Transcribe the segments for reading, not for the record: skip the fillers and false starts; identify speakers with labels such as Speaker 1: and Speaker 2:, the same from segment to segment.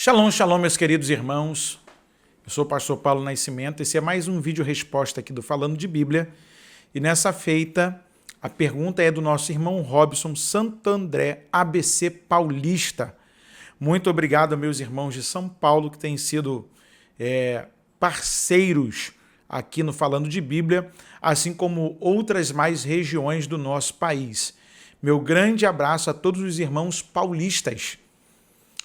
Speaker 1: Shalom, shalom, meus queridos irmãos. Eu sou o pastor Paulo Nascimento. Esse é mais um vídeo resposta aqui do Falando de Bíblia. E nessa feita, a pergunta é do nosso irmão Robson Santo André, ABC Paulista. Muito obrigado, meus irmãos de São Paulo, que têm sido parceiros aqui no Falando de Bíblia, assim como outras mais regiões do nosso país. Meu grande abraço a todos os irmãos paulistas.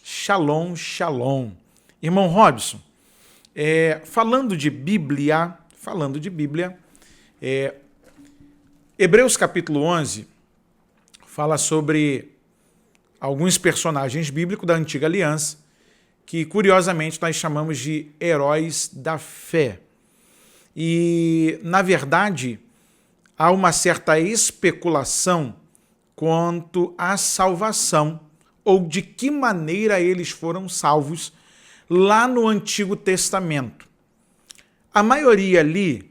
Speaker 1: Shalom, shalom. Irmão Robson, falando de Bíblia, Hebreus capítulo 11 fala sobre alguns personagens bíblicos da Antiga Aliança que, curiosamente, nós chamamos de heróis da fé. E, na verdade, há uma certa especulação quanto à salvação ou de que maneira eles foram salvos lá no Antigo Testamento. A maioria ali,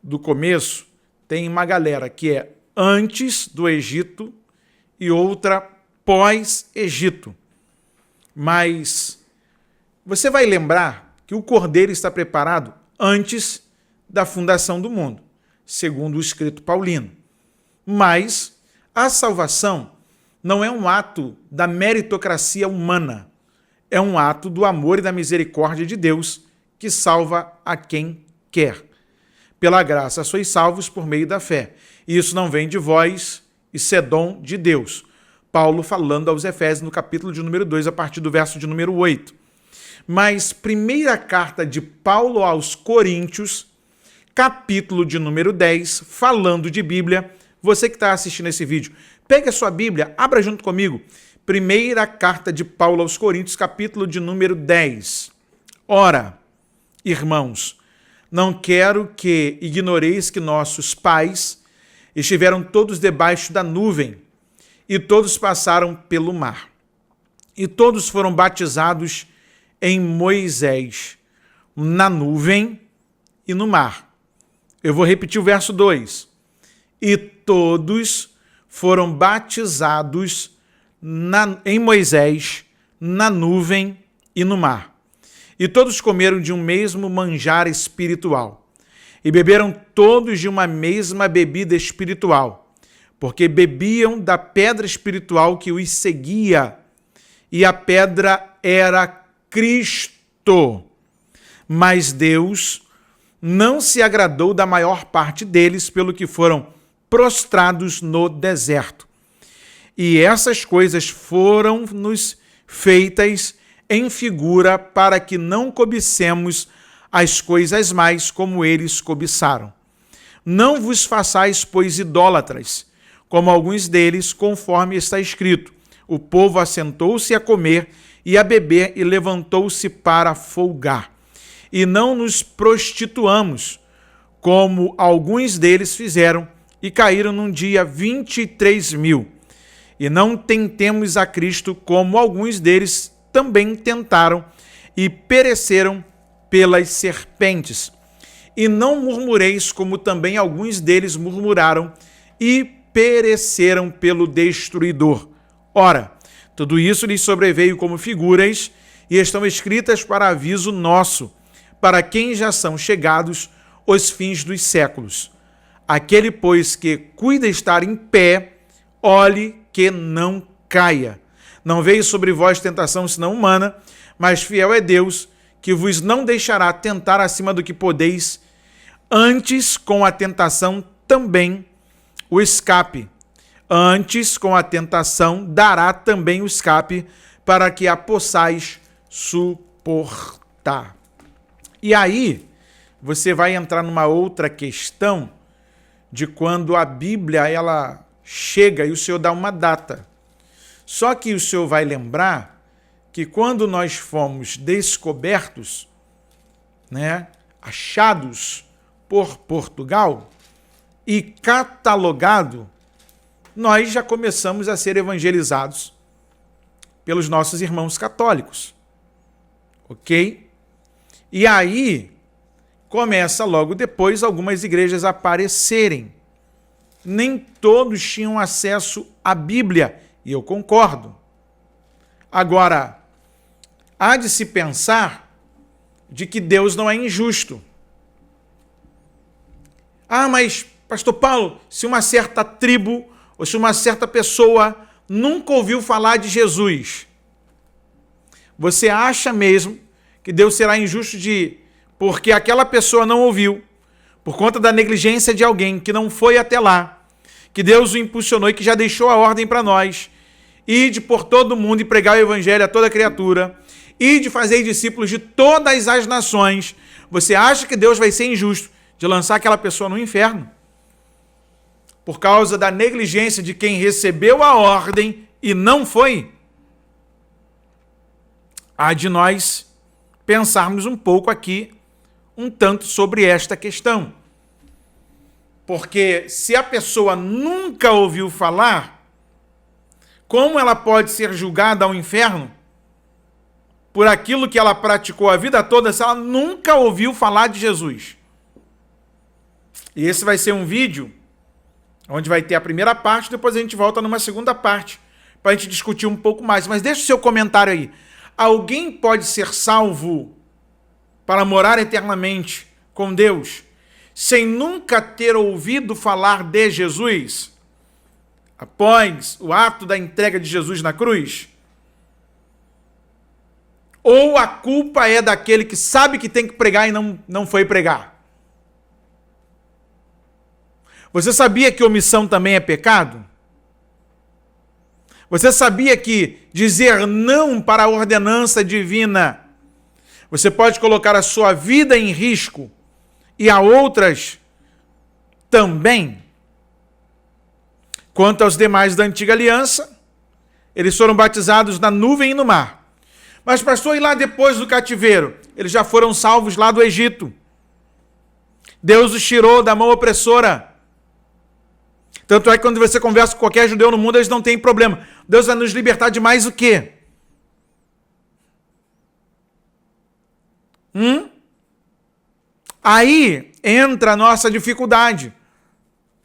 Speaker 1: do começo, tem uma galera que é antes do Egito e outra pós-Egito. Mas você vai lembrar que o Cordeiro está preparado antes da fundação do mundo, segundo o escrito paulino. Mas a salvação não é um ato da meritocracia humana, é um ato do amor e da misericórdia de Deus que salva a quem quer. Pela graça sois salvos por meio da fé. E isso não vem de vós, isso é dom de Deus. Paulo falando aos Efésios no capítulo de número 2, a partir do verso de número 8. Mas primeira carta de Paulo aos Coríntios, capítulo de número 10, falando de Bíblia. Você que está assistindo esse vídeo, pegue a sua Bíblia, abra junto comigo. Primeira carta de Paulo aos Coríntios, capítulo de número 10. Ora, irmãos, não quero que ignoreis que nossos pais estiveram todos debaixo da nuvem, e todos passaram pelo mar. E todos foram batizados em Moisés, na nuvem e no mar. Eu vou repetir o verso 2. E todos foram batizados em Moisés, na nuvem e no mar. E todos comeram de um mesmo manjar espiritual. E beberam todos de uma mesma bebida espiritual, porque bebiam da pedra espiritual que os seguia, e a pedra era Cristo. Mas Deus não se agradou da maior parte deles, pelo que foram prostrados no deserto. E essas coisas foram-nos feitas em figura para que não cobicemos as coisas mais como eles cobiçaram. Não vos façais, pois, idólatras, como alguns deles, conforme está escrito. O povo assentou-se a comer e a beber e levantou-se para folgar. E não nos prostituamos, como alguns deles fizeram, e caíram num dia 23.000. E não tentemos a Cristo, como alguns deles também tentaram, e pereceram pelas serpentes. E não murmureis, como também alguns deles murmuraram, e pereceram pelo destruidor. Ora, tudo isso lhes sobreveio como figuras, e estão escritas para aviso nosso, para quem já são chegados os fins dos séculos. Aquele, pois, que cuida estar em pé, olhe que não caia. Não veio sobre vós tentação senão humana, mas fiel é Deus, que vos não deixará tentar acima do que podeis, antes com a tentação também o escape. Antes com a tentação dará também o escape, para que a possais suportar. E aí, você vai entrar numa outra questão de quando a Bíblia ela chega e o Senhor dá uma data. Só que o Senhor vai lembrar que quando nós fomos descobertos, achados por Portugal e catalogado, nós já começamos a ser evangelizados pelos nossos irmãos católicos. Ok? E aí começa logo depois algumas igrejas a aparecerem. Nem todos tinham acesso à Bíblia, e eu concordo. Agora, há de se pensar de que Deus não é injusto. Ah, mas, pastor Paulo, se uma certa tribo ou se uma certa pessoa nunca ouviu falar de Jesus, você acha mesmo que Deus será injusto porque aquela pessoa não ouviu, por conta da negligência de alguém que não foi até lá, que Deus o impulsionou e que já deixou a ordem para nós, ide por todo mundo e pregar o evangelho a toda criatura, ide fazer discípulos de todas as nações? Você acha que Deus vai ser injusto de lançar aquela pessoa no inferno por causa da negligência de quem recebeu a ordem e não foi? Há de nós pensarmos um pouco aqui, um tanto sobre esta questão. Porque se a pessoa nunca ouviu falar, como ela pode ser julgada ao inferno por aquilo que ela praticou a vida toda se ela nunca ouviu falar de Jesus? E esse vai ser um vídeo onde vai ter a primeira parte, depois a gente volta numa segunda parte para a gente discutir um pouco mais. Mas deixa o seu comentário aí. Alguém pode ser salvo para morar eternamente com Deus sem nunca ter ouvido falar de Jesus após o ato da entrega de Jesus na cruz? Ou a culpa é daquele que sabe que tem que pregar e não foi pregar? Você sabia que omissão também é pecado? Você sabia que dizer não para a ordenança divina, você pode colocar a sua vida em risco e a outras também? Quanto aos demais da antiga aliança, eles foram batizados na nuvem e no mar. Mas pastor, e lá depois do cativeiro? Eles já foram salvos lá do Egito. Deus os tirou da mão opressora. Tanto é que quando você conversa com qualquer judeu no mundo, eles não têm problema. Deus vai nos libertar de mais o quê? Aí entra a nossa dificuldade.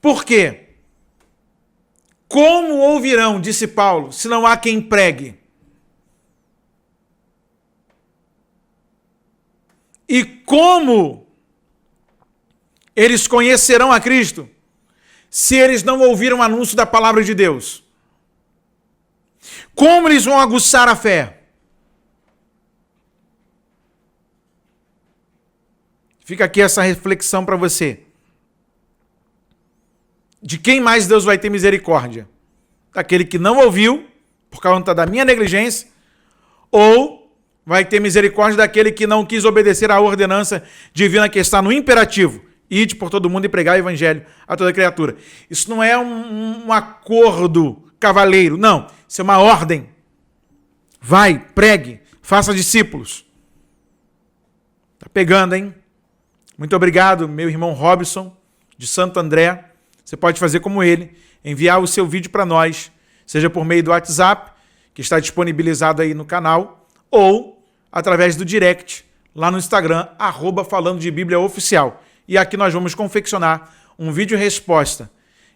Speaker 1: Por quê? Como ouvirão, disse Paulo, se não há quem pregue? E como eles conhecerão a Cristo se eles não ouviram o anúncio da palavra de Deus? Como eles vão aguçar a fé? Fica aqui essa reflexão para você. De quem mais Deus vai ter misericórdia? Daquele que não ouviu, por causa da minha negligência, ou vai ter misericórdia daquele que não quis obedecer à ordenança divina que está no imperativo: ide por todo mundo e pregar o evangelho a toda criatura. Isso não é um acordo cavaleiro, não. Isso é uma ordem. Vai, pregue, faça discípulos. Tá pegando, hein? Muito obrigado, meu irmão Robson, de Santo André. Você pode fazer como ele, enviar o seu vídeo para nós, seja por meio do WhatsApp, que está disponibilizado aí no canal, ou através do direct, lá no Instagram, @falando de Bíblia oficial. E aqui nós vamos confeccionar um vídeo resposta.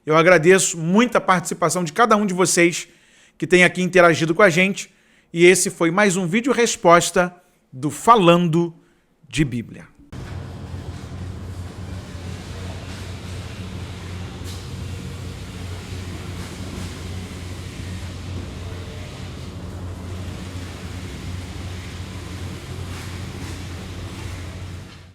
Speaker 1: Eu agradeço muito a participação de cada um de vocês que tem aqui interagido com a gente. E esse foi mais um vídeo resposta do Falando de Bíblia.